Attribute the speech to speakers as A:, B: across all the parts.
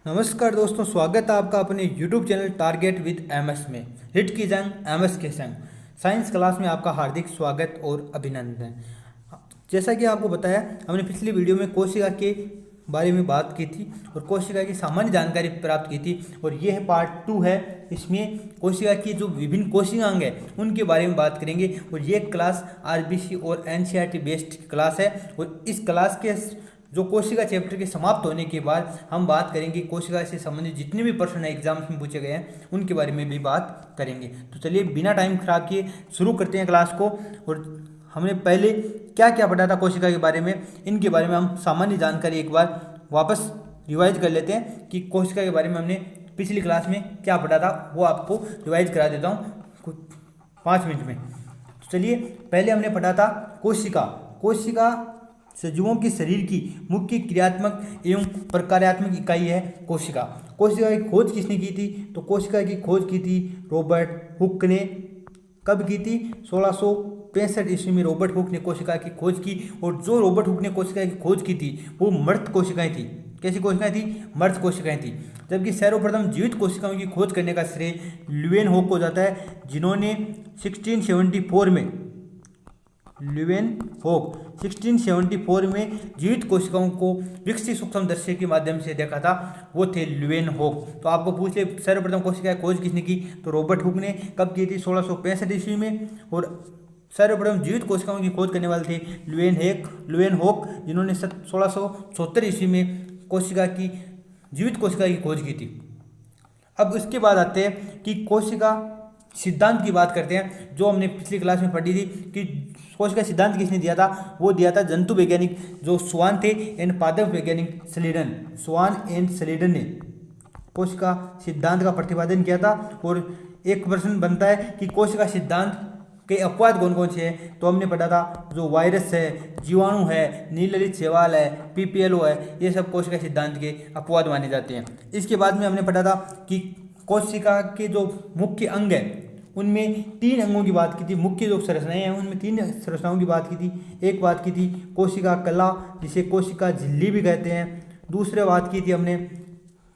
A: नमस्कार दोस्तों, स्वागत है आपका अपने YouTube channel target with MS में। हिट की जंग एमएस के संग साइंस क्लास में आपका हार्दिक स्वागत और अभिनंदन। जैसा कि आपको बताया, हमने पिछली वीडियो में कोशिका के बारे में बात की थी और कोशिका की सामान्य जानकारी प्राप्त की थी और ये है पार्ट 2 है। इसमें कोशिका की जो विभिन्न कोशिकांग है उनके बारे में बात करेंगे और ये क्लास आरबीसी और एनसीईआरटी बेस्ड क्लास है। और इस क्लास के जो कोशिका चैप्टर के समाप्त होने के बाद हम बात करेंगे कोशिका से संबंधित जितने भी प्रश्न एग्जाम्स में पूछे गए हैं उनके बारे में भी बात करेंगे। तो चलिए बिना टाइम खराब किए शुरू करते हैं क्लास को। और हमने पहले क्या क्या पढ़ा था कोशिका के बारे में, इनके बारे में हम सामान्य जानकारी एक बार वापस रिवाइज कर लेते हैं कि कोशिका के बारे में हमने पिछली क्लास में क्या पढ़ा था, वो आपको रिवाइज करा देता हूँ कुछ 5 मिनट में। तो चलिए, पहले हमने पढ़ा था कोशिका सजीवों के शरीर की मुख्य क्रियात्मक एवं प्रकार्यात्मक इकाई है कोशिका। कोशिका की खोज किसने की थी? तो कोशिका की खोज की थी रॉबर्ट हुक ने। कब की थी? 1665 ईस्वी में रॉबर्ट हुक ने कोशिका की खोज की। और जो रॉबर्ट हुक ने कोशिका की खोज की थी वो मृत कोशिकाएं थी। कैसी कोशिकाएं थी? मृत कोशिकाएं थी। जबकि सर्वप्रथम जीवित कोशिकाओं की खोज करने का श्रेय ल्यूवेनहोक को जाता है, जिन्होंने 1674 में ल्यूवेनहोक 1674 में जीवित कोशिकाओं को विकसित सूक्ष्मदर्शी के माध्यम से देखा था, वो थे ल्यूवेनहोक। तो आपको पूछ ले सर्वप्रथम कोशिका की खोज किसने की? तो रॉबर्ट हुक ने। कब की थी? 1665 ईस्वी में। और सर्वप्रथम जीवित कोशिकाओं की खोज करने वाले थे ल्यूवेनहोक, जिन्होंने 1674 ईस्वी में जीवित कोशिका की खोज की थी। अब उसके बाद आते हैं कि कोशिका सिद्धांत की बात करते हैं, जो हमने पिछली क्लास में पढ़ी थी कि कोशिका सिद्धांत किसने दिया था? वो दिया था जंतु वैज्ञानिक जो स्वान थे एंड पादप वैज्ञानिक स्वान एंड स्लीडन ने कोशिका सिद्धांत का प्रतिपादन किया था। और एक प्रश्न बनता है कि कोशिका सिद्धांत के अपवाद कौन कौन से हैं? तो हमने पढ़ा था जो वायरस है, जीवाणु है, नीललित शैवाल है, पीपीएलओ है, ये सब कोशिका सिद्धांत के अपवाद माने जाते हैं। इसके बाद में हमने पढ़ा था कि कोशिका के जो मुख्य अंग है उनमें 3 अंगों की बात की थी। मुख्य जो संरचनाएं हैं उनमें 3 संरचनाओं की बात की थी। एक बात की थी कोशिका कला, जिसे कोशिका झिल्ली भी कहते हैं। दूसरे बात की थी हमने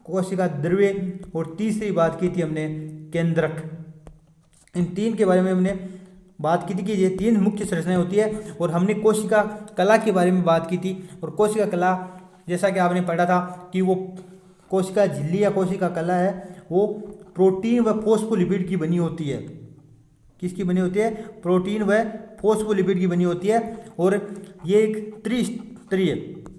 A: कोशिका द्रव्य और तीसरी बात की थी हमने केंद्रक। इन 3 के बारे में हमने बात की थी कि ये 3 मुख्य संरचनाएं होती है। और हमने कोशिका कला के बारे में बात की थी। और कोशिका कला जैसा कि आपने पढ़ा था कि वो कोशिका झिल्ली या कोशिका कला है, वो प्रोटीन व फॉस्फोलिपिड की बनी होती है। किसकी बनी होती है? प्रोटीन व फॉस्फोलिपिड की बनी होती है। और ये एक त्रिस्तरीय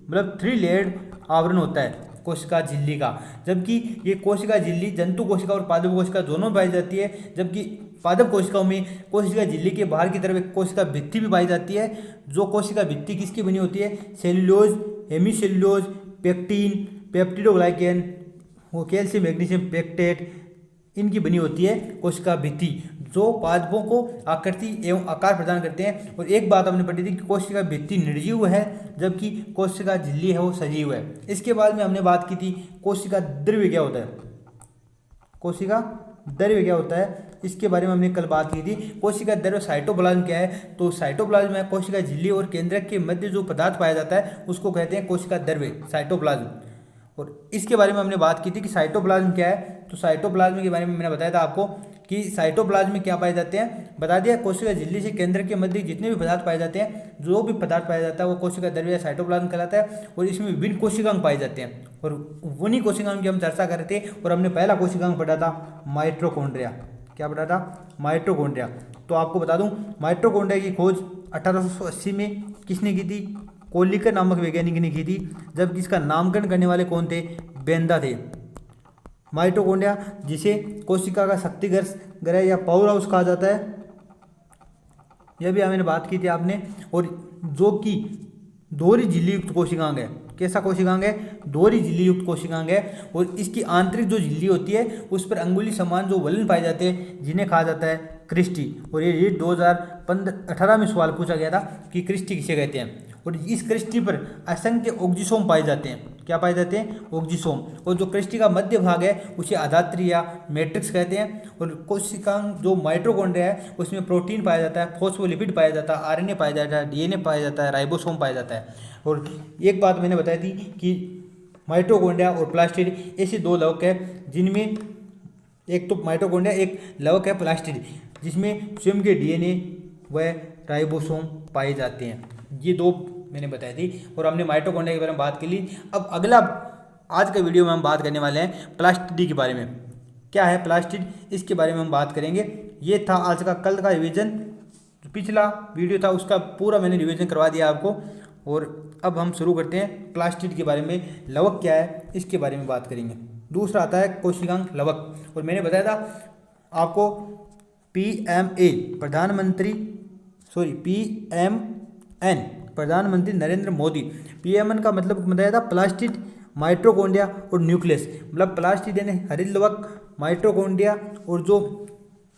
A: मतलब 3 लेयर्ड आवरण होता है कोशिका झिल्ली का। जबकि ये कोशिका झिल्ली जंतु कोशिका और पादप कोशिका दोनों में पाई जाती है। जबकि पादप कोशिकाओं में कोशिका झिल्ली के बाहर की तरफ एक कोशिका भित्ति भी पाई जाती है। जो कोशिका भित्ति किसकी बनी होती है? सेल्यूलोज, हेमीसेल्यूलोज, पेक्टिन, पेप्टिडोग्लाइकेन, वो कैल्शियम, मैग्नीशियम, पेक्टेट, इनकी बनी होती है कोशिका भित्ति, जो पादपों को आकृति एवं आकार प्रदान करते हैं। और एक बात हमने पढ़ी थी कि कोशिका भित्ति निर्जीव है, जबकि कोशिका झिल्ली है वो सजीव है। इसके बाद में हमने बात की थी कोशिका द्रव्य क्या होता है। कोशिका द्रव्य क्या होता है, इसके बारे में हमने कल बात की थी। कोशिका द्रव्य साइटोप्लाज्म क्या है? तो साइटोप्लाज्म में कोशिका झिल्ली और केंद्रक के मध्य जो पदार्थ पाया जाता है उसको कहते हैं कोशिका द्रव्य, साइटोप्लाज्म। और इसके बारे में हमने बात की थी कि साइटोप्लाज्म क्या है। तो साइटोप्लाज्म के बारे में मैंने बताया था आपको कि साइटोप्लाज्म में क्या पाए जाते हैं, बता दिया। कोशिका झिल्ली से केंद्र के मध्य जितने भी पदार्थ पाए जाते हैं, जो भी पदार्थ पाया जाता है वो कोशिका द्रव्य या साइटोप्लाज्म कहलाता है। और इसमें विभिन्न कोशिकांग पाए जाते हैं और उन्हीं कोशिकांग की हम चर्चा कर रहे थे। और हमने पहला कोशिकांग पढ़ा था माइटोकॉन्ड्रिया। क्या पढ़ा था? माइटोकॉन्ड्रिया। तो आपको बता दूं, माइटोकॉन्ड्रिया की खोज 1880 में किसने की थी? कोलिकर नामक वैज्ञानिक ने की थी। जबकि इसका नामकरण करने वाले कौन थे? बेंदा थे। माइटोकॉन्ड्रिया, जिसे कोशिका का शक्ति ग्रह या पावर हाउस कहा जाता है, यह भी हमने बात की थी आपने। और जो कि दोहरी झिल्ली युक्त कोशिकांग है। कैसा कोशिकांग है? दोहरी झिल्ली युक्त कोशिकांग है। और इसकी आंतरिक जो झिल्ली होती है उस पर अंगुली समान जो वलन पाए जाते हैं, जिन्हें कहा जाता है क्रिस्टी। और ये 2018 में सवाल पूछा गया था कि क्रिस्टी किसे कहते हैं। और इस क्रिस्टी पर असंख्य ऑक्जिसोम पाए जाते हैं। क्या पाए जाते हैं? ऑक्जिसोम। और जो क्रिस्टी का मध्य भाग है उसे आधात्री या मैट्रिक्स कहते हैं। और कोशिकांग जो माइटोकॉन्ड्रिया है उसमें प्रोटीन पाया जाता है, फॉस्फोलिपिड पाया जाता है, आरएनए पाया जाता है, डीएनए पाया जाता है, राइबोसोम पाया जाता है। और एक बात मैंने बताई थी कि माइटोकॉन्ड्रिया और प्लास्टिड ऐसे दो लवक है जिनमें एक तो माइटोकॉन्ड्रिया, एक लवक है प्लास्टिड, जिसमें स्वयं के डीएनए व राइबोसोम पाए जाते हैं। ये दो मैंने बताई थी और हमने माइटोकॉन्ड्रिया के बारे में बात कर ली। अब अगला आज का वीडियो में हम बात करने वाले हैं प्लास्टिड के बारे में। क्या है प्लास्टिड, इसके बारे में हम बात करेंगे। ये था आज का कल का रिवीजन। जो पिछला वीडियो था उसका पूरा मैंने रिवीजन करवा दिया आपको। और अब हम शुरू करते हैं प्लास्टिड के बारे में। लवक क्या है इसके बारे में बात करेंगे। दूसरा आता है कोशिकांग लवक, और मैंने बताया था आपको PMA PMN प्रधानमंत्री नरेंद्र मोदी। PMN का मतलब बताया था प्लास्टिड, माइटोकॉन्ड्रिया और न्यूक्लियस। मतलब प्लास्टिड यानी हरित लवक, माइटोकॉन्ड्रिया और जो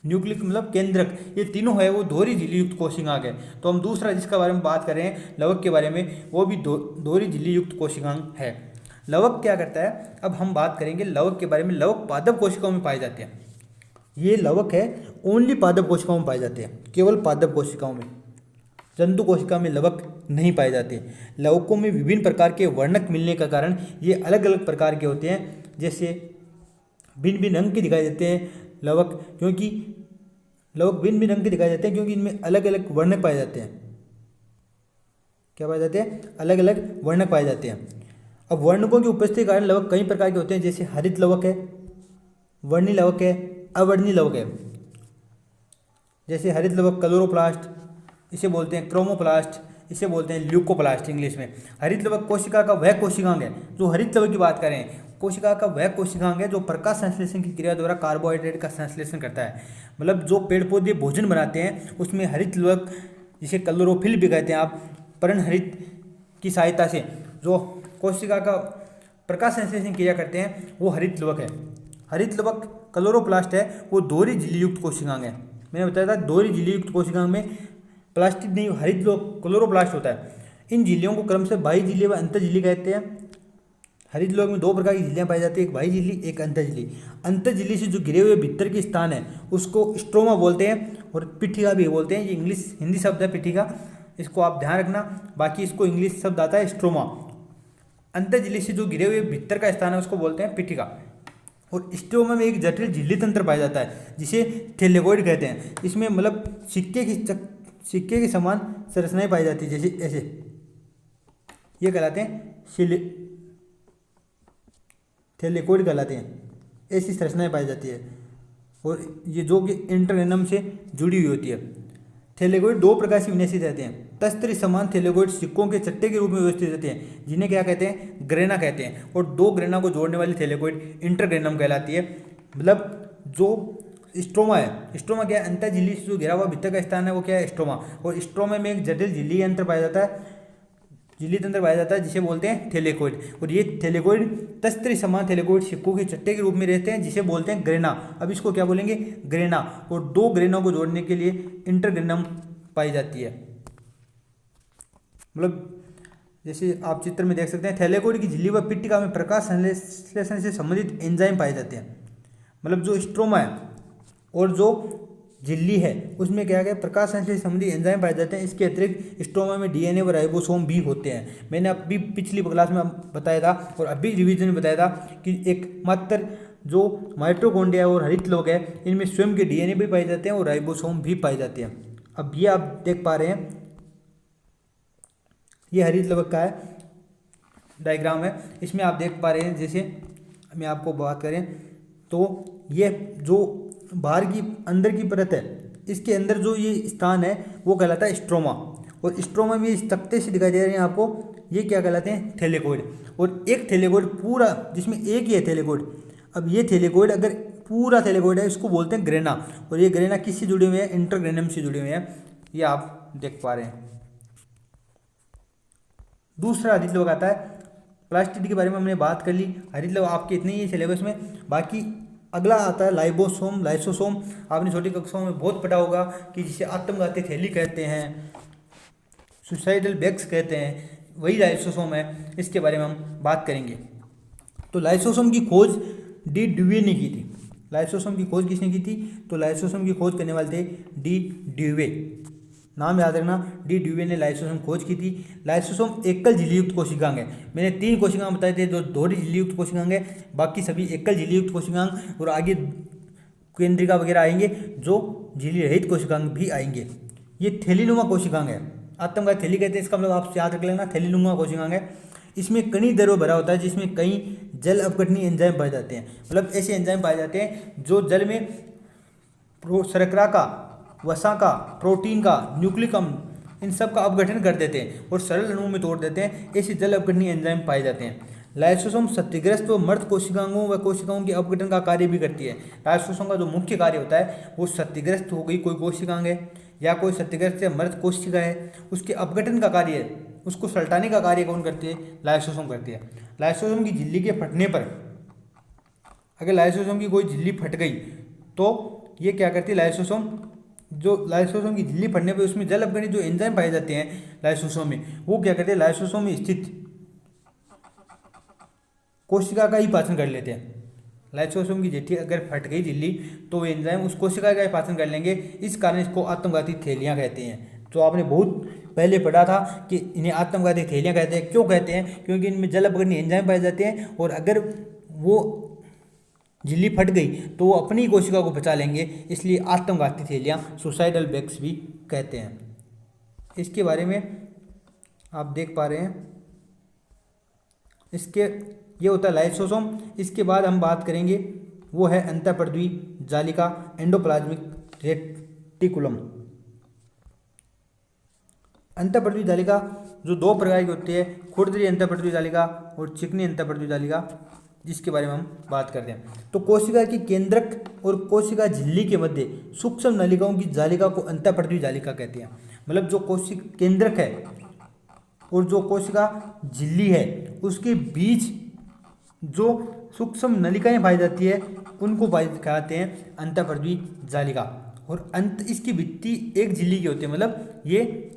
A: न्यूक्लियस मतलब केंद्रक, ये तीनों है वो दोहरी झिल्ली युक्त कोशिकांग है। तो हम दूसरा जिसका बारे में बात कर रहे हैं लवक के बारे में, वो भी दोहरी झिल्ली युक्त कोशिकांग है। लवक क्या करता है, अब हम बात करेंगे लवक के बारे में। लवक पादप कोशिकाओं में पाए जाते हैं। ये लवक है ओनली पादप कोशिकाओं में पाए जाते हैं, केवल पादप कोशिकाओं में। जंतु कोशिका में लवक नहीं पाए जाते। लवकों में विभिन्न प्रकार के वर्णक मिलने का कारण ये अलग अलग प्रकार के होते हैं। जैसे भिन्न भिन्न रंग के दिखाई देते हैं लवक, क्योंकि लवक भिन्न भिन्न रंग के दिखाई देते हैं क्योंकि इनमें अलग अलग वर्णक पाए जाते हैं। क्या पाए जाते हैं, अलग अलग वर्णक पाए जाते हैं। अब वर्णकों की उपस्थिति के कारण लवक कई प्रकार के होते हैं। जैसे हरित लवक है, वर्णी लवक है, अवर्णी लवक है। जैसे हरित लवक क्लोरोप्लास्ट, इसे बोलते हैं क्रोमोप्लास्ट, इसे बोलते हैं ल्यूकोप्लास्ट इंग्लिश में। हरित लवक कोशिका का वह कोशिकांग है, जो हरित लवक की बात करें, कोशिका का वह कोशिकांग है जो प्रकाश संश्लेषण की क्रिया द्वारा कार्बोहाइड्रेट का संश्लेषण करता है। मतलब जो पेड़ पौधे भोजन बनाते हैं उसमें हरित लवक, जिसे क्लोरोफिल भी कहते हैं आप, पर्णहरित की सहायता से जो कोशिका का प्रकाश संश्लेषण क्रिया करते हैं वो हरित लवक है। हरित लवक क्लोरोप्लास्ट है, वो दोहरी झिल्ली युक्त कोशिकांग है। मैंने बताया था दोहरी झिल्ली युक्त कोशिकांग में प्लास्टिड नहीं, हरित लवक क्लोरोप्लास्ट होता है। इन झिल्लियों को क्रमशः बाह्य झिल्ली व अंतर झिल्ली कहते हैं। हरित लवक में दो प्रकार की झिल्लियाँ पाई जाती है, एक बाह्य झिल्ली, एक अंतर झिल्ली। अंतर झिल्ली से जो घिरे हुए भीतर के स्थान है उसको स्ट्रोमा बोलते हैं, और पिठिका भी बोलते हैं। ये इंग्लिश हिंदी शब्द है पिठिका, इसको आप ध्यान रखना। बाकी इसको इंग्लिश शब्द आता है स्ट्रोमा। अंतर झिल्ली से जो घिरे हुए भीतर का स्थान है उसको बोलते हैं पिठिका। और स्ट्रोमा में एक जटिल झिल्ली तंत्र पाया जाता है जिसे थैलेगोइड कहते हैं। इसमें मतलब सिक्के की समान संरचनाएं पाई जाती है, जैसे ऐसे, ये कहलाते हैं थैलेगोइड कहलाते हैं। ऐसी संरचनाएं पाई जाती है और ये जो कि इंटरग्रेनम से जुड़ी हुई होती है। थैलेगोइड दो प्रकार से विन्यासित रहते हैं। तस्त्री समान थैलेगोइड सिक्कों के चट्टे के रूप में व्यवस्थित रहते हैं, जिन्हें क्या कहते हैं, ग्रेना कहते हैं। और दो ग्रेना को जोड़ने वाली थैलेगोइड इंटरग्रेनम कहलाती है। मतलब जो स्ट्रोमा है, स्ट्रोमा क्या है, अंतर झिल्ली से जो घिरा हुआ भीतर का स्थान है वो क्या है, स्ट्रोमा। और स्ट्रोमा में एक जटिल झिल्ली यंत्र पाया जाता है, झिल्ली तंत्र पाया जाता है जिसे बोलते हैं थैलेगोइड। और ये थैलेगोइड तस्त्री समान थैलेगोइड सिक्कों के चट्टे के रूप में रहते हैं, जिसे बोलते हैं ग्रेना। अब इसको क्या बोलेंगे, ग्रेना। और दो ग्रेनों को जोड़ने के लिए इंटरग्रेनम पाई जाती है। मतलब जैसे आप चित्र में देख सकते हैं, थैलेगोइड की झिल्ली व पिट्टिका में प्रकाश संश्लेषण से संबंधित एंजाइम पाए जाते हैं। मतलब जो स्ट्रोमा है और जो झिल्ली है उसमें क्या क्या प्रकाश संश्लेषण संबंधी एंजाइम पाए जाते हैं। इसके अतिरिक्त स्ट्रोमा में डीएनए व राइबोसोम भी होते हैं। मैंने अभी पिछली क्लास में बताया था और अभी रिवीजन में बताया था कि एकमात्र जो माइटोकॉन्ड्रिया और हरित लवक है इनमें स्वयं के डीएनए भी पाए जाते हैं और राइबोसोम भी पाए जाते हैं। अब ये आप देख पा रहे हैं, ये हरित लवक का है डायग्राम है। इसमें आप देख पा रहे हैं, जैसे मैं आपको बात करें तो ये जो बाहर की अंदर की परत है, इसके अंदर जो ये स्थान है वो कहलाता है स्ट्रोमा। और स्ट्रोमा में इस तख्ते से दिखाई दे रहे हैं आपको, ये क्या कहलाते हैं, थैलेगोइड। और एक थैलेगोइड पूरा, जिसमें एक ही है थैलेगोइड। अब ये थैलेगोइड अगर पूरा थैलेगोइड है इसको बोलते हैं ग्रेना। और ये ग्रेना किससे जुड़े हुए हैं, इंटरग्रेनम से जुड़े हुए हैं। ये आप देख पा रहे हैं। दूसरा हरित लवक आता है, प्लास्टिड के बारे में हमने बात कर ली। हरित लवक आपके इतने ही सिलेबस में। बाकी अगला आता है लाइबोसोम, लाइसोसोम। आपने छोटी कक्षाओं में बहुत पढ़ा होगा कि जिसे आत्मघाती थैली कहते हैं, सुसाइडल बैग्स कहते हैं, वही लाइसोसोम है। इसके बारे में हम बात करेंगे। तो लाइसोसोम की खोज डी ड्यूवे ने की थी। लाइसोसोम की खोज किसने की थी, तो लाइसोसोम की खोज करने वाले थे डी ड्यूवे। नाम याद रखना, डी ड्यूवे ने लाइसोसोम खोज की थी। लाइसोसोम एकल झिल्ली युक्त कोशिकांग है। मैंने 3 कोशिकांग बताए थे जो दोहरी झिल्ली युक्त कोशिकांग है, बाकी सभी एकल झिल्ली युक्त कोशिकांग, और आगे केंद्रिका वगैरह आएंगे जो झिल्ली रहित कोशिकांग भी आएंगे। ये थैलीनुमा कोशिकांग है, आत्मघाती थैली कहते हैं, इसका मतलब आप याद रख लेना, थैलीनुमा कोशिकांग है। इसमें कणी द्रव्य भरा होता है जिसमें कई जल अपघटनीय एंजाइम पाए जाते हैं, मतलब ऐसे एंजाइम पाए जाते हैं जो जल में शर्करा का, वसा का, प्रोटीन का, न्यूक्लिक अम्ल इन सब का अपघटन कर देते हैं और सरल अणुओं में तोड़ देते हैं। ऐसे जल अपघटनीय एंजाइम पाए जाते हैं। लाइसोसोम क्षतिग्रस्त व मृत कोशिकाओं व कोशिकाओं के अपघटन का कार्य भी करती है। लाइसोसोम का जो मुख्य कार्य होता है वो क्षतिग्रस्त हो गई कोई कोशिकांग है या कोई क्षतिग्रस्त या मृत कोशिका है, उसके अपघटन का कार्य है, उसको सल्टाने का कार्य कौन करती है? लाइसोसोम करती है। लाइसोसोम की झिल्ली के फटने पर, अगर लाइसोसोम की कोई झिल्ली फट गई तो ये क्या करती है? लाइसोसोम की झिल्ली फटने पर उसमें जल अपघटनीय जो एंजाइम पाए जाते हैं लाइसोसोम में, वो क्या करते हैं? लाइसोसोम में स्थित कोशिका का ही पाचन कर लेते हैं। लाइसोसोम की झिल्ली अगर फट गई झिल्ली तो वो एंजाइम उस कोशिका का ही पाचन कर लेंगे। इस कारण इसको आत्मघाती थैलियाँ कहते हैं। तो आपने बहुत पहले पढ़ा था कि इन्हें आत्मघाती थैलियाँ कहते हैं। क्यों कहते हैं? क्योंकि इनमें जल अपघटनीय एंजाइम पाए जाते हैं और अगर वो झिल्ली फट गई तो वो अपनी कोशिका को बचा लेंगे, इसलिए आत्मघाती थैलियाँ सुसाइडल बैग्स भी कहते हैं। इसके बारे में आप देख पा रहे हैं, इसके ये होता है लाइसोसोम। इसके बाद हम बात करेंगे वो है अंतःपरद्वी जालिका, एंडोप्लाज्मिक रेटिकुलम। अंतःपरद्वी जालिका जो 2 प्रकार की होती है, खुरदरी अंतःपरद्वी जालिका और चिकनी अंतःपरद्वी जालिका, जिसके बारे में हम बात करते हैं। तो कोशिका की केंद्रक और कोशिका झिल्ली के मध्य सूक्ष्म नलिकाओं की जालिका को अंतःपरद्वी जालिका कहते हैं। मतलब जो कोशिका केंद्रक है और जो कोशिका झिल्ली है उसके बीच जो सूक्ष्म नलिकाएं पाई जाती है उनको कहते हैं अंतःपरद्वी जालिका। और इसकी भित्ति एक झिल्ली की होती है, मतलब ये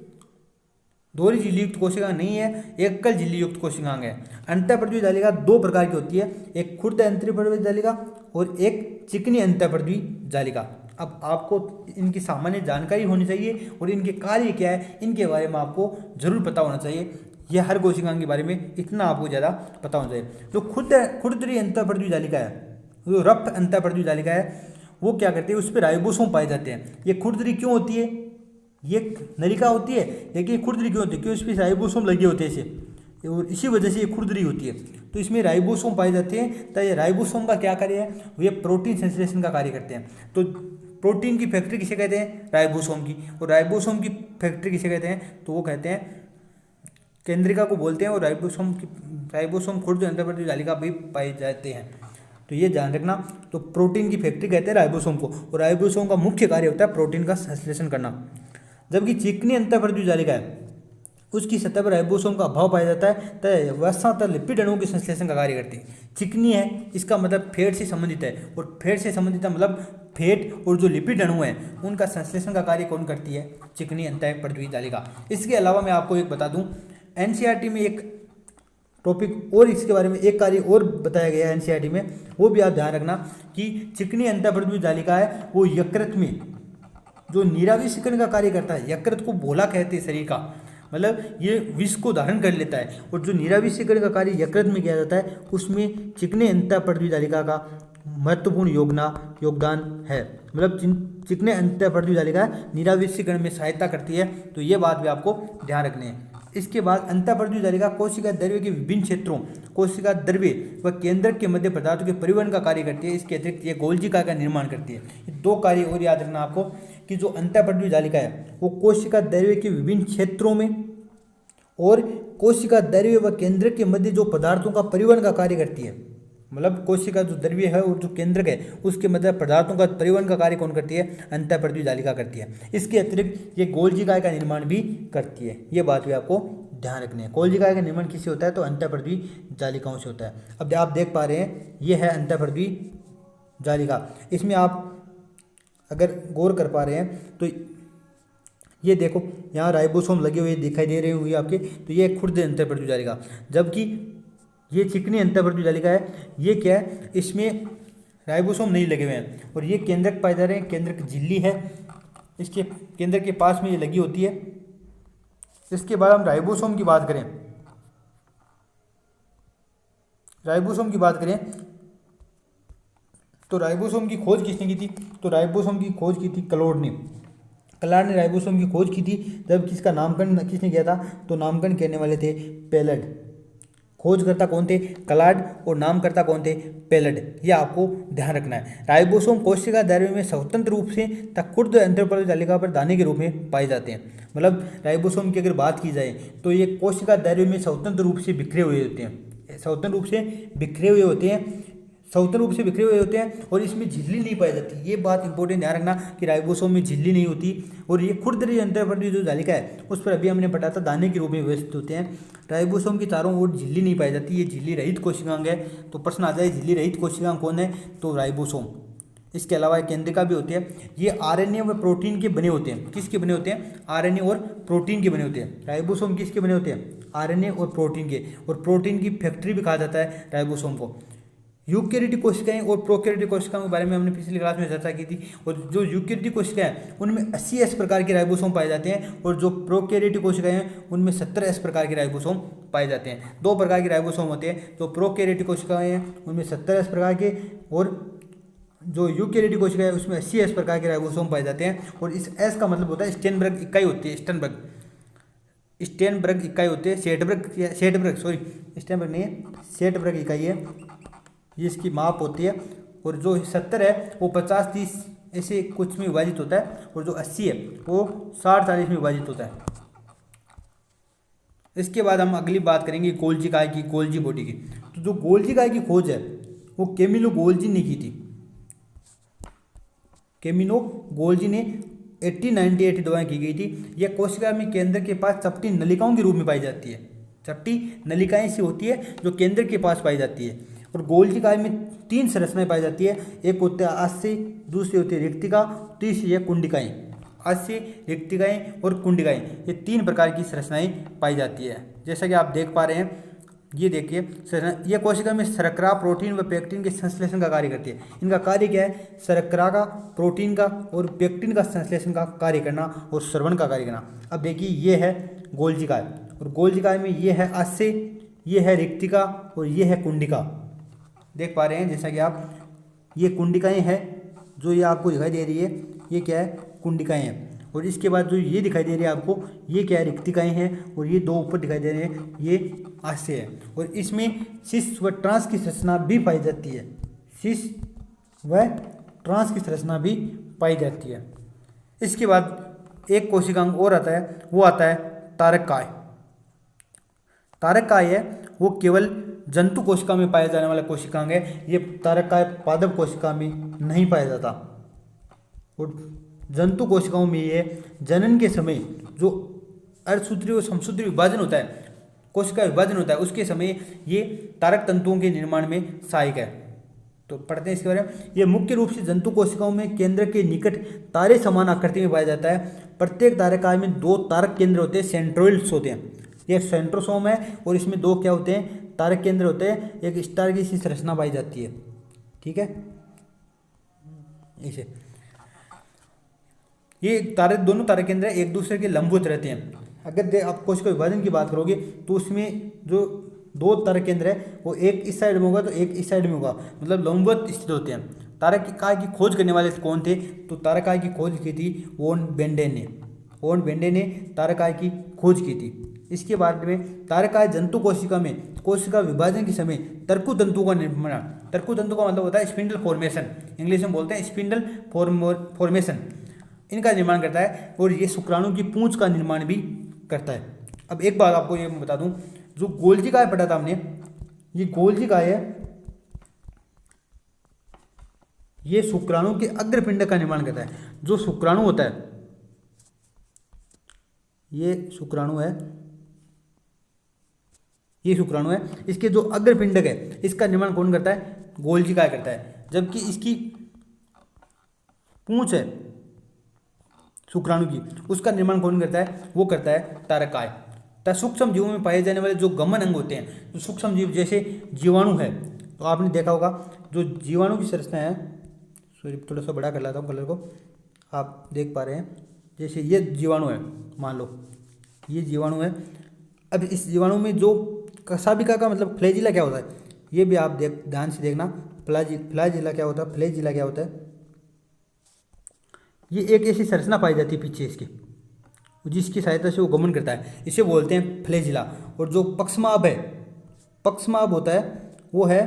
A: दोहरी झिल्ली युक्त कोशिका नहीं है, एकल झिल्ली युक्त कोशिकांग है। अंतःपरद्वी जालिका 2 प्रकार की होती है, एक खुर्द अंतःपरद्वी जालिका और एक चिकनी अंतःपरद्वी जालिका। अब आपको इनकी सामान्य जानकारी होनी चाहिए और इनके कार्य क्या है इनके बारे में आपको जरूर पता होना चाहिए। यह हर कोशिकांग के बारे में इतना आपको ज़्यादा पता होना चाहिए। जो खुरदरी अंतःपरद्वी जालिका है, जो रक्त अंतःपरद्वी जालिका है, वो क्या करती है? उस पर राइबोसोम पाए जाते हैं। ये खुरदरी क्यों होती है? ये नलिका होती है लेकिन ये खुरदरी क्यों होती है? क्योंकि इस पर राइबोसोम लगे होते हैं इसे, और इसी वजह से ये खुरदरी होती है। तो इसमें राइबोसोम पाए जाते हैं। तो ये राइबोसोम का क्या कार्य है? ये प्रोटीन संश्लेषण का कार्य करते हैं। तो प्रोटीन की फैक्ट्री किसे कहते हैं? राइबोसोम की। और राइबोसोम की फैक्ट्री किसे कहते हैं? तो वो कहते हैं केंद्रिका को बोलते हैं। और राइबोसोम खुर्द अंतःपरद्वी जालिका भी पाए जाते हैं, तो ये ध्यान रखना। तो प्रोटीन की फैक्ट्री कहते हैं राइबोसोम को, और राइबोसोम का मुख्य कार्य होता है प्रोटीन का संश्लेषण करना। जबकि चिकनी अंतःपरद्वी जालिका है उसकी सतह पर राइबोसोम का अभाव पाया जाता है, तथा वसा लिपिड अणुओं के संश्लेषण का कार्य करती है। चिकनी है इसका मतलब फैट से संबंधित है, और फैट से संबंधित है मतलब फैट और जो लिपिड अणु हैं उनका संश्लेषण का कार्य कौन करती है? चिकनी अंतःपरद्वी जालिका। इसके अलावा मैं आपको एक बता दूं, एनसीईआरटी में एक टॉपिक और इसके बारे में एक कार्य और बताया गया है एनसीईआरटी में, वो भी आप ध्यान रखना कि चिकनी अंतःपरद्वी जालिका है वो यकृत में जो नीराविषीकरण का कार्य करता है। यकृत को भोला कहते हैं शरीर का, मतलब ये विष को धारण कर लेता है, और जो नीराविषीकरण का कार्य यकृत में किया जाता है उसमें चिकनी अंतःपरद्वी जालिका का महत्वपूर्ण योगदान है। मतलब चिकनी अंतःपरद्वी जालिका नीराविषीकरण में सहायता करती है। तो ये बात भी आपको ध्यान रखनी है। इसके बाद अंतःपरद्वी जालिका कोशिका द्रव्य के विभिन्न क्षेत्रों, कोशिका द्रव्य व केंद्रक के मध्य पदार्थों के परिवहन का कार्य करती है। इसके अतिरिक्त ये गोल्जिका का निर्माण करती है। ये 2 कार्य और याद रखना आपको कि जो अंतःपरद्वी जालिका है वो कोशिका द्रव्य के विभिन्न क्षेत्रों में और कोशिका द्रव्य व केंद्रक के मध्य जो पदार्थों का परिवहन का कार्य करती है। मतलब कोशिका जो द्रव्य है और जो केंद्रक है उसके मध्य पदार्थों का परिवहन का कार्य कौन करती है? अंतःपरद्वी जालिका करती है। इसके अतिरिक्त ये गोल्जिका का निर्माण भी करती है। ये बात भी आपको ध्यान रखनी है। गोल्जिका का निर्माण किससे होता है? तो अंतःपरद्वी जालिकाओं से होता है। अब आप देख पा रहे हैं ये है अंतःपरद्वी जालिका। इसमें आप अगर गौर कर पा रहे हैं तो ये देखो यहाँ राइबोसोम लगे हुए दिखाई दे रहे होंगे आपके, तो ये खुर्द अंतःपरद्वी जालिका। जबकि ये चिकनी अंतःपरद्वी जालिका है, ये क्या है? इसमें राइबोसोम नहीं लगे हुए हैं और ये केंद्रक पाए जा रहे हैं, केंद्रक झिल्ली है इसके केंद्र के पास में ये लगी होती है। इसके बाद हम राइबोसोम की बात करें, राइबोसोम की बात करें तो राइबोसोम की खोज किसने की थी? तो राइबोसोम की खोज की थी क्लॉड ने। क्लॉड ने राइबोसोम की खोज की थी, जब किसका नामकरण किसने किया था? तो नामकरण करने वाले थे पेलड। खोजकर्ता कौन थे? क्लॉड, और नामकर्ता कौन थे? पेलड। यह आपको ध्यान रखना है। राइबोसोम कोशिका दायरे में स्वतंत्र रूप से तथा खुद एंथोपर्ल तालिका पर दाने के रूप में पाए जाते हैं। मतलब राइबोसोम की अगर बात की जाए तो ये कोशिका दायरे में स्वतंत्र रूप से बिखरे हुए होते हैं, स्वतंत्र रूप से बिखरे हुए होते हैं, स्वतंत्र रूप से बिखरे हुए होते हैं, और इसमें झिल्ली नहीं पाई जाती। ये बात इंपॉर्टेंट ध्यान रखना कि राइबोसोम में झिल्ली नहीं होती, और ये खुरदरी अंतर्वर्ती जो जालिका है उस पर अभी हमने पढ़ा था दाने के रूप में व्यवस्थित होते हैं। राइबोसोम की चारों ओर झिल्ली नहीं पाई जाती, ये झिल्ली रहित कोशिकांग है। तो प्रश्न आ जाए झिल्ली रहित कोशिकांग कौन है? तो राइबोसोम। इसके अलावा केंद्रिका भी होती है। ये आरएनए व प्रोटीन के बने होते हैं। किसके बने होते हैं? आरएनए और प्रोटीन के बने होते हैं। राइबोसोम किसके बने होते हैं? आरएनए और प्रोटीन के, और प्रोटीन की फैक्ट्री भी कहा जाता है राइबोसोम को। यूकेरियोटिक कोशिकाएं और प्रोकैरियोटिक कोशिकाओं के बारे में हमने पिछली क्लास में चर्चा की थी। और जो यूकेरियोटिक कोशिकाएं हैं उनमें 80S प्रकार के राइबोसोम पाए जाते हैं, और जो प्रोकैरियोटिक कोशिकाएं हैं उनमें 70S प्रकार के राइबोसोम पाए जाते हैं। दो प्रकार के राइबोसोम होते हैं। जो प्रोकैरियोटिक कोशिकाएं हैं उनमें 70S प्रकार के, और जो यूकेरियोटिक कोशिकाएं हैं उसमें 80S प्रकार के राइबोसोम पाए जाते हैं। और इस एस का मतलब होता है स्टेनबर्ग इकाई होती है। स्टेनबर्ग इकाई होती है। स्टेनबर्ग नहीं है, सेटबर्ग इकाई है, ये इसकी माप होती है। और जो 70 है वो 50-30 ऐसे कुछ में विभाजित होता है, और जो 80 है वो 60-40 में विभाजित होता है। इसके बाद हम अगली बात करेंगे गोल्जी काय की, गोल्जी बॉडी की। तो जो गोल्जी काय की खोज है वो कैमिलो गोल्जी ने की थी। कैमिलो गोल्जी ने 1898 दवाएं की गई थी। यह कोशिका में केंद्र के पास चपटी नलिकाओं के रूप में पाई जाती है। चपटी नलिकाएं सी होती है जो केंद्र के पास पाई जाती है। और गोल्जी काय में 3 संरचनाएं पाई जाती है। एक होती है आस्य, दूसरी होती है रिक्तिका, तीसरी है कुंडिकाएं। आस्य, रिक्तिकाएं और कुंडिकाएं, ये 3 प्रकार की संरचनाएं पाई जाती है। जैसा कि आप देख पा रहे हैं, ये देखिए ये कोशिका में शर्करा, प्रोटीन व पेक्टिन के संश्लेषण का कार्य करती है। इनका कार्य क्या है? शर्करा का, प्रोटीन का और पेक्टिन का संश्लेषण का कार्य करना और श्रवण का कार्य करना। अब देखिए ये है गोल्जी काय, और गोल्जी काय में ये है आस्य, ये है रिक्तिका और ये है कुंडिका। देख पा रहे हैं जैसा कि आप, ये कुंडिकाएं हैं जो ये आपको दिखाई दे रही है, ये क्या है? कुंडिकाएं हैं। और इसके बाद जो ये दिखाई दे रही है आपको, ये क्या है? रिक्तिकाएं हैं। और ये 2 ऊपर दिखाई दे रहे हैं, ये आस्य है। और इसमें सिस व ट्रांस की संरचना भी पाई जाती है। सिस व ट्रांस की संरचना भी पाई जाती है। इसके बाद एक कोशिकांग और आता है, वो आता है तारक काय। तारक काय है वो केवल जंतु कोशिका में पाया जाने वाला कोशिकांग है। ये तारक काय पादप कोशिका में नहीं पाया जाता। और जंतु कोशिकाओं में ये जनन के समय जो अर्धसूत्री और समसूत्री विभाजन होता है, कोशिका विभाजन होता है, उसके समय ये तारक तंतुओं के निर्माण में सहायक है। तो पढ़ते हैं इसके बारे में। ये मुख्य रूप से जंतु कोशिकाओं में केंद्र के निकट तारे समान आकृति में पाया जाता है। प्रत्येक तारक काय में 2 तारक केंद्र होते हैं, सेंट्रोइड्स होते हैं। ये सेंट्रोसोम है, और इसमें 2 क्या होते हैं? तारक केंद्र होते हैं। एक स्टार की सी संरचना पाई जाती है। ठीक है, इसे ये तारक, दोनों तारक केंद्र एक दूसरे के लंबवत रहते हैं। अगर आप कोशिका विभाजन की बात करोगे तो उसमें जो 2 तारक केंद्र है वो एक इस साइड में होगा तो एक इस साइड में होगा, मतलब लंबवत स्थित होते हैं। तारक काय की खोज करने वाले कौन थे? तो तारक काय की खोज की थी वॉन बेंडे ने। वॉन बेंडे ने तारक काय की खोज की थी। इसके बाद में तारक काय जंतु कोशिका में कोशिका विभाजन के समय तरकु तंतु का निर्माण, तरकु तंतु का मतलब होता है स्पिंडल फॉर्मेशन, इंग्लिश में बोलते हैं स्पिंडल फॉर्मेशन, इनका निर्माण करता है। और ये शुक्राणु की पूंछ का निर्माण भी करता है। अब एक बात आपको ये बता दूं, जो गोल्जी काय पढ़ा था हमने, ये गोल्जी काय है, ये शुक्राणु के अग्रपिंड का निर्माण करता है। जो शुक्राणु होता है, ये शुक्राणु है, ये शुक्राणु है, इसके जो अग्रपिंडक है इसका निर्माण कौन करता है? गोल्जी काय करता है। जबकि इसकी पूंछ है शुक्राणु की, उसका निर्माण कौन करता है? वो करता है तारक काय। सूक्ष्म जीवों में पाए जाने वाले जो गमन अंग होते हैं, जो सूक्ष्म जीव जैसे जीवाणु है, तो आपने देखा होगा जो जीवाणु की संरचना है, सॉरी थोड़ा सा बड़ा कर लाता हूँ कलर को, आप देख पा रहे हैं, जैसे ये जीवाणु है, मान लो ये जीवाणु है। अब इस जीवाणु में जो कसाबिका का मतलब फ्लैजिला क्या होता है, ये भी आप ध्यान से देखना। फ्लैजिला क्या होता है, फ्लैजिला क्या होता है, ये एक ऐसी संरचना पाई जाती है पीछे इसके, जिसकी सहायता से वो गमन करता है, इसे बोलते हैं फ्लैजिला। और जो पक्षमाभ है, पक्षमाभ होता है वो है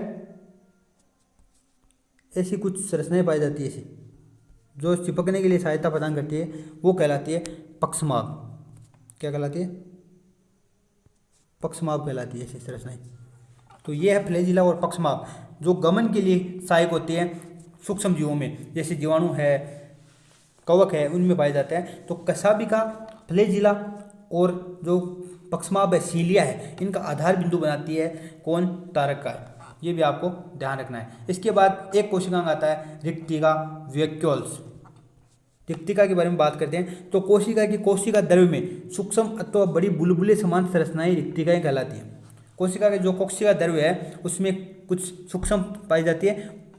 A: ऐसी कुछ संरचनाएं पाई जाती है ऐसी, जो चिपकने के लिए सहायता प्रदान करती है, वो कहलाती है पक्षमाभ। क्या कहलाती है, पक्षमाभ कहलाती है ऐसी संरचनाएं। तो ये है फ्लैजिला और पक्षमाभ, जो गमन के लिए सहायक होती है सूक्ष्म जीवों में, जैसे जीवाणु है, कवक है, उनमें पाए जाते हैं। तो कसाबिका, फ्लैजिला और जो पक्षमाभ है, सीलिया है, इनका आधार बिंदु बनाती है कौन, तारक का। ये भी आपको ध्यान रखना है। इसके बाद एक कोशिकांग आता है रिक्तिका, वैक्यूल्स। रिक्तिका के बारे में बात करते हैं तो कोशिका की कोशिका द्रव्य में सूक्ष्म अथवा बड़ी बुलबुले समान संरचनाएं रिक्तिकाएं कहलाती हैं। कोशिका के जो कोशिका द्रव्य है उसमें कुछ सूक्ष्म पाई जाती है,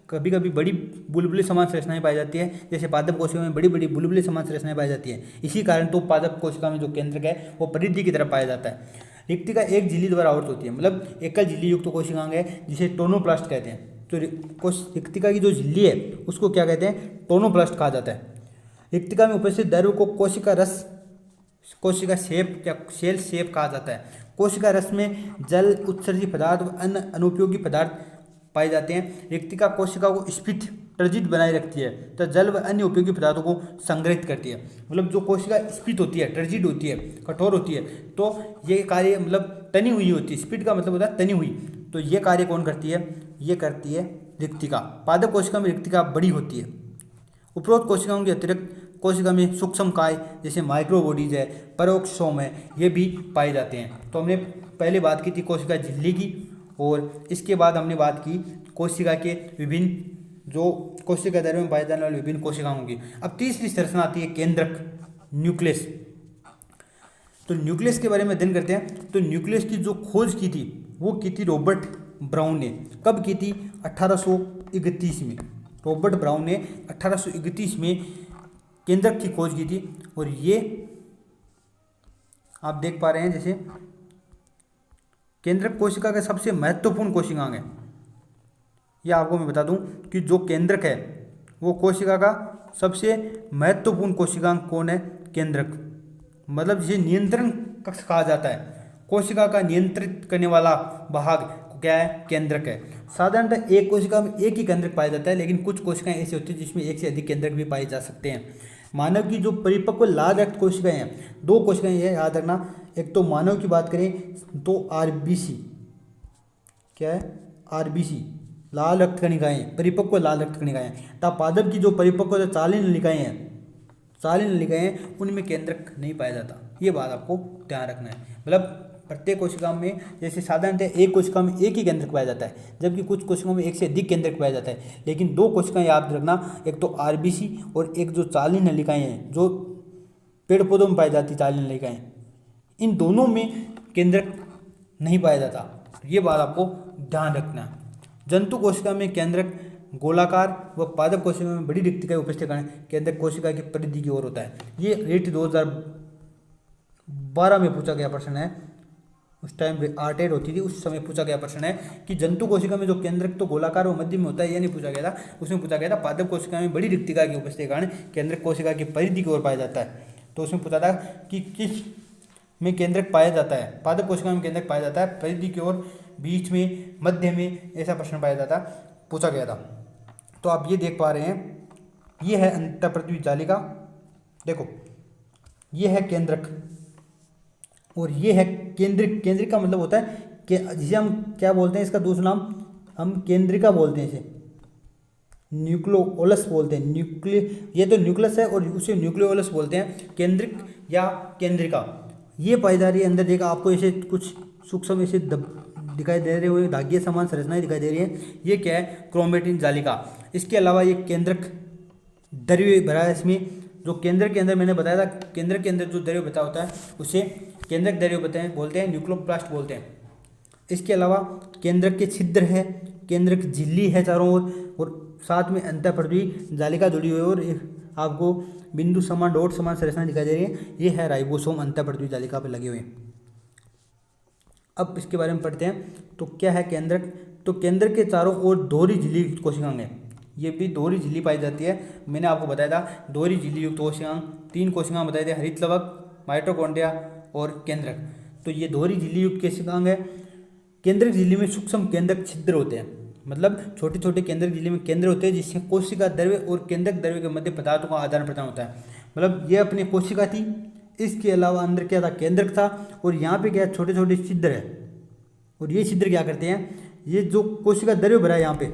A: कभी कभी बड़ी बुलबुले समान संरचनाएं पाई जाती है, जैसे पादप कोशिका में बड़ी बड़ी बुलबुले समान संरचनाएं पाई जाती है। इसी कारण तो पादप कोशिका में जो केंद्रक है वो परिधि की तरफ पाया जाता है। रिक्तिका एक झिल्ली द्वारा आवृत होती है, मतलब एकल झिल्ली युक्त कोशिकांग है, जिसे टोनोप्लास्ट कहते हैं। तो रिक्तिका की जो झिल्ली है उसको क्या कहते हैं, टोनोप्लास्ट कहा जाता है। रिक्तिका में उपस्थित द्रव्य को कोशिका रस, कोशिका सेप या सेल सेप कहा जाता है। कोशिका रस में जल, उत्सर्जी पदार्थ व अन्य अनुपयोगी पदार्थ पाए जाते हैं। रिक्तिका कोशिका को स्फीत, टर्जित बनाए रखती है, तो जल व अन्य उपयोगी पदार्थों को संग्रहित करती है। मतलब जो कोशिका स्फीत होती है, टर्जित होती है, कठोर होती है, तो ये कार्य मतलब तनी हुई होती है। स्फीत का मतलब होता है तनी हुई, तो ये कार्य कौन करती है, ये करती है रिक्तिका। पादप कोशिका में रिक्तिका बड़ी होती है। उपरोक्त कोशिकाओं के अतिरिक्त कोशिका में सूक्ष्म काय जैसे माइक्रोबॉडीज है, परोक्षोम है, ये भी पाए जाते हैं। तो हमने पहले बात की थी कोशिका झिल्ली की, और इसके बाद हमने बात की कोशिका के विभिन्न, जो कोशिका द्रव्य में पाए जाने वाले विभिन्न कोशिकाओं की। अब तीसरी संरचना आती है केंद्रक, न्यूक्लियस। तो न्यूक्लियस के बारे में अध्ययन करते हैं। तो न्यूक्लियस की जो खोज की थी वो की थी रॉबर्ट ब्राउन ने। कब की थी, 1831 में। रॉबर्ट ब्राउन ने 1831 में केंद्रक की खोज की थी। और ये आप देख पा रहे हैं, जैसे केंद्रक कोशिका का सबसे महत्वपूर्ण कोशिकांग है। यह आपको मैं बता दूं कि जो केंद्रक है वो कोशिका का सबसे महत्वपूर्ण कोशिकांग कौन है, केंद्रक। मतलब जिसे नियंत्रण कक्ष कहा जाता है, कोशिका का नियंत्रित करने वाला भाग क्या है, केंद्रक है। साधारणतः एक कोशिका में एक ही केंद्रक पाया जाता है, लेकिन कुछ कोशिकाएं ऐसी होती हैं जिसमें एक से अधिक केंद्रक भी पाए जा सकते हैं। मानव की जो परिपक्व लाल रक्त कोशिकाएं हैं, दो कोशिकाएं हैं, याद रखना। एक तो मानव की बात करें तो आरबीसी, क्या है, आरबीसी, लाल रक्त कणिकाएं, परिपक्व लाल रक्त कणिकाएं। तथा पादप की जो परिपक्व चालीन नलिकाएं हैं, चालीन नलिकाएं, उनमें केंद्रक नहीं पाया जाता। ये बात आपको ध्यान रखना है। मतलब प्रत्येक कोशिका में, जैसे साधारणतः एक कोशिका में एक ही केंद्रक पाया जाता है, जबकि कुछ कोशिकाओं में एक से अधिक केंद्रक पाया जाता है। लेकिन दो कोशिकाएं याद रखना, एक तो आरबीसी और एक जो चालीन नलिकाएं हैं, जो पेड़ पौधों में पाई जाती चालीन नलिकाएं, इन दोनों में केंद्रक नहीं पाया जाता। ये बात आपको ध्यान रखना है। जंतु कोशिका में केंद्रक गोलाकार व पादप कोशिका में बड़ी रिक्तिका उपस्थित कारण केंद्रक कोशिका की परिधि की ओर होता है। ये रेट 2012 में पूछा गया प्रश्न है। उस टाइम आर्टेड होती थी, उस समय पूछा गया प्रश्न है कि जंतु कोशिका में जो केंद्रक तो गोलाकार व मध्य में होता है, ये नहीं पूछा गया था। उसमें पूछा गया था पादप कोशिका में बड़ी रिक्तिका की उपस्थिति के कारण केंद्रक कोशिका की परिधि की ओर पाया जाता है। तो उसमें पूछा था कि किस में केंद्रक पाया जाता है, पादप कोशिका में केंद्रक पाया जाता है, परिधि की ओर, बीच में, मध्य में, ऐसा प्रश्न पाया जाता, पूछा गया था। तो आप ये देख पा रहे हैं, ये है अंतःपृथ्वी जालिका, देखो ये है केंद्रक और ये है केंद्रिक। केंद्रिक का मतलब होता है कि जिसे हम क्या बोलते हैं, इसका दूसरा नाम हम केंद्रिका बोलते हैं, इसे न्यूक्लियोलस बोलते हैं। ये तो न्यूक्लियस है और उसे न्यूक्लियोलस बोलते हैं, केंद्रिक या केंद्रिका। ये पाई जा रही है अंदर, देखा आपको ऐसे कुछ सूक्ष्म ऐसे दिखाई दे रहे हुए धागे समान संरचनाएं दिखाई दे रही है। ये क्या है, क्रोमेटिन जालिका। इसके अलावा ये केंद्रक द्रव्य भरा है इसमें। जो केंद्र के अंदर मैंने बताया था, केंद्र के अंदर जो द्रव्य बता होता है उसे केंद्रक द्रव्य बोलते हैं, न्यूक्लियोप्लास्ट बोलते हैं। इसके अलावा केंद्रक के छिद्र है, केंद्रक झिल्ली है चारों ओर, और साथ में अंतःपृथ्वी जालिका जुड़ी हुई है, और आपको बिंदु समान डॉट समान संरचना दिखाई दे रही है, ये है राइबोसोम अंतःपृथ्वी जालिका पर लगे हुए। अब इसके बारे में पढ़ते हैं। तो क्या है केंद्रक? तो केंद्रक के चारों ओर दोहरी झिल्ली युक्त कोशिकांग है। ये भी दोहरी झिल्ली पाई जाती है। मैंने आपको बताया था दोहरी झिल्ली युक्त कोशिकांग, 3 कोशिकांग बताए थे, हरितलवक, माइटोकॉन्ड्रिया और केंद्रक। तो ये दोहरी झिल्ली युक्त कोशिकांग है। केंद्रक झिल्ली में सूक्ष्म केंद्रक छिद्र होते हैं, मतलब छोटे छोटे केंद्रक झिल्ली में केंद्र होते हैं जिससे कोशिका द्रव्य और केंद्रक द्रव्य के मध्य पदार्थों का आदान प्रदान होता है। मतलब ये अपनी कोशिका थी, इसके अलावा अंदर क्या था, केंद्रक था, और यहाँ पे क्या छोटे छोटे छिद्र है, और ये छिद्र क्या करते हैं, ये जो कोशिका द्रव्य भरा है यहाँ पे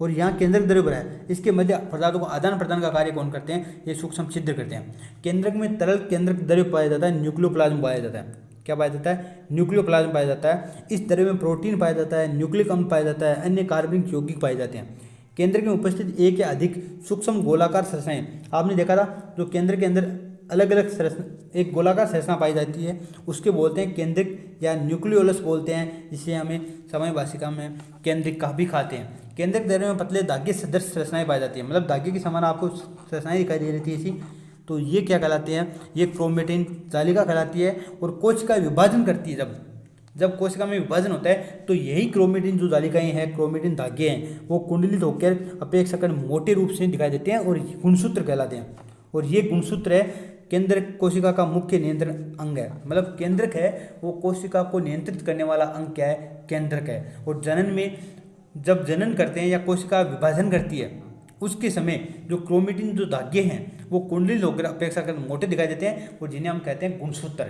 A: और यहाँ केंद्रक द्रव्य भरा है, इसके मध्य पदार्थों को आदान प्रदान का कार्य कौन करते हैं, ये सूक्ष्म छिद्र करते हैं। केंद्रक में तरल केंद्रक द्रव्य पाया जाता है, न्यूक्लियोप्लाज्म पाया जाता है। क्या पाया जाता है? न्यूक्लियोप्लाज्म पाया जाता है। इस द्रव्य में प्रोटीन पाया जाता है, न्यूक्लिक अम्ल पाया जाता है, अन्य कार्बनिक यौगिक पाए जाते हैं। केंद्रक में उपस्थित एक या अधिक सूक्ष्म गोलाकार संरचनाएं, आपने देखा था जो केंद्र के अंदर अलग अलग संरचना, एक गोलाकार संरचना पाई जाती है, उसके बोलते हैं केंद्रिक या न्यूक्लियोलस बोलते हैं, जिसे हमें समय भाषिका में केंद्रिक कहा भी खाते हैं। केंद्रक द्रव्य में पतले धागे सदृश संरचनाएं पाई जाती है, मतलब धागे की समान आपको संरचनाएं दिखाई दे रही थी ऐसी। तो ये क्या कहलाते हैं, ये क्रोमेटिन जालिका कहलाती है। और कोशिका विभाजन करती है, जब कोशिका में विभाजन होता है तो यही क्रोमेटिन जो जालिकाएं हैं, क्रोमेटिन धागे हैं, वो कुंडलित होकर अपेक्षाकृत मोटे रूप से दिखाई देते हैं और गुणसूत्र कहलाते हैं। और ये गुणसूत्र है केंद्रक कोशिका का मुख्य नियंत्रण अंग है, मतलब केंद्रक है वो कोशिका को नियंत्रित करने वाला अंग क्या है, केंद्रक है। और जनन में जब जनन करते हैं या कोशिका विभाजन करती है उसके समय जो क्रोमेटिन जो धागे हैं वो कुंडलित होकर अपेक्षाकृत मोटे दिखाई देते हैं और जिन्हें हम कहते हैं गुणसूत्र,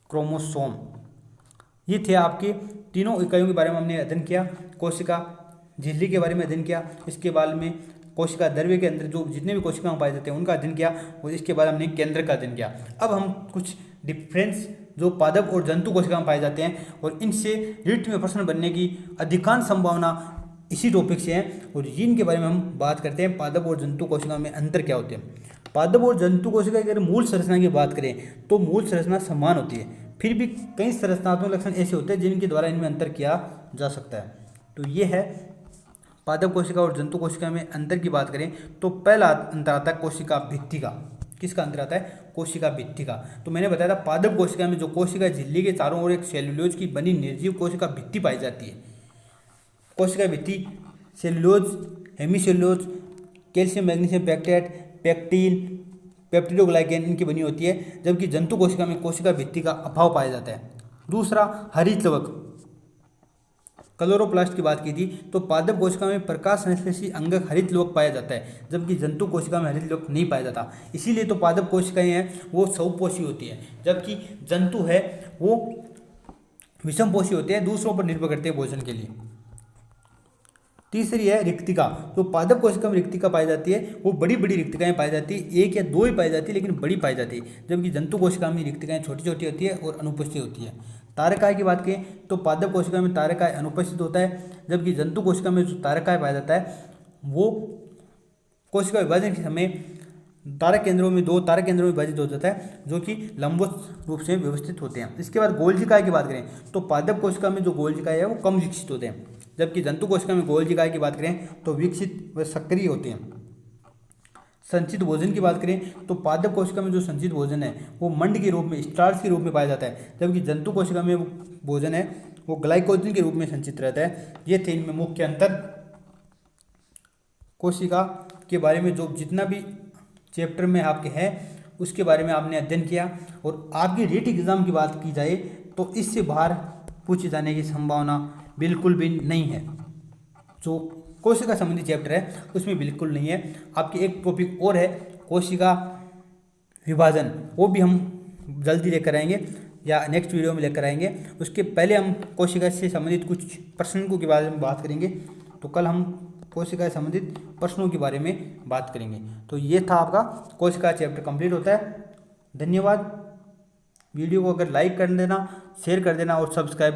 A: क्रोमोसोम। ये थे आपके तीनों इकाइयों के बारे में हमने अध्ययन किया। कोशिका झिल्ली के बारे में अध्ययन किया, इसके बाद में कोशिका द्रव्य के अंदर जो जितने भी कोशिकाएं पाए जाते हैं उनका अध्ययन किया, और इसके बाद हमने केंद्र का अध्ययन किया। अब हम कुछ डिफरेंस जो पादप और जंतु कोशिकाएं पाए जाते हैं और इनसे रिट में प्रश्न बनने की अधिकांश संभावना इसी टॉपिक से है, और इनके बारे में हम बात करते हैं। पादप और जंतु कोशिका में अंतर क्या होते हैं। पादप और जंतु कोशिका की अगर मूल संरचना की बात करें तो मूल संरचना समान होती है, फिर भी कई संरचनात्मक लक्षण ऐसे होते हैं जिनके द्वारा इनमें अंतर किया जा सकता है। तो ये है पादप कोशिका और जंतु कोशिका में अंतर की बात करें तो पहला अंतर आता है कोशिका भित्ति का। किसका अंतर आता है? कोशिका भित्ति का। तो मैंने बताया था पादप कोशिका में जो कोशिका झिल्ली के चारों ओर एक सेल्यूलोज की बनी निर्जीव कोशिका भित्ति पाई जाती है। कोशिका भित्ति cellulose, hemicellulose, calcium magnesium pectate, pectin, peptidoglycan इनकी बनी होती है, जबकि जंतु कोशिका में कोशिका भित्ति का अभाव पाया जाता है। दूसरा हरितलवक, क्लोरोप्लास्ट की बात की थी तो पादप कोशिका में प्रकाश संश्लेषी अंगक हरितलवक पाया जाता है, जबकि जंतु कोशिका में हरितलवक नहीं पाया जाता। इसीलिए तो पादप कोशिकाएं हैं वो बहुपोषी होती है, जबकि जंतु है वो विषमपोषी होते हैं, दूसरों पर निर्भर करते हैं भोजन के लिए। तीसरी है रिक्तिका। तो पादप कोशिका में रिक्तिका पाई जाती है वो बड़ी बड़ी रिक्तिकाएं पाई जाती है, 1 या 2 ही पाई जाती है लेकिन बड़ी पाई जाती है, जबकि जंतु कोशिका में रिक्तिकाएं छोटी छोटी होती है और अनुपस्थित होती है। तारकाय की बात करें तो पादप कोशिका में तारकाय अनुपस्थित होता है, जबकि जंतु कोशिका में जो तारकाय पाया जाता है वो कोशिका विभाजन के समय तारक केंद्रों में 2 तारक केंद्रों में विभाजित हो जाता है, जो कि लंबवत रूप से व्यवस्थित होते हैं। इसके बाद गोल्जिकाय की बात करें तो पादप कोशिका में जो गोल्जिकाय है वो कम विकसित होते हैं, जबकि जंतु कोशिका में गोल्जिकाय की बात करें तो विकसित व सक्रिय होते हैं। संचित भोजन की बात करें तो पादप कोशिका में जो संचित भोजन है वो मंड के रूप में, स्टार्च के रूप में पाया जाता है, जबकि जंतु कोशिका में वो भोजन है वो ग्लाइकोजन के रूप में संचित रहता है। ये थे इनमें मुख्य अंतर। कोशिका के बारे में जो जितना भी चैप्टर में आपके है उसके बारे में आपने अध्ययन किया, और आपकी रीट एग्जाम की बात की जाए तो इससे बाहर पूछे जाने की संभावना बिल्कुल भी नहीं है। जो कोशिका संबंधी चैप्टर है उसमें बिल्कुल नहीं है। आपकी एक टॉपिक और है कोशिका विभाजन, वो भी हम जल्दी लेकर आएंगे या नेक्स्ट वीडियो में लेकर आएंगे। उसके पहले हम कोशिका से संबंधित कुछ प्रश्नों के बारे में बात करेंगे, तो कल हम कोशिका से संबंधित प्रश्नों के बारे में बात करेंगे। तो ये था आपका कोशिका चैप्टर कंप्लीट होता है। धन्यवाद। वीडियो को अगर लाइक कर देना, शेयर कर देना और सब्सक्राइब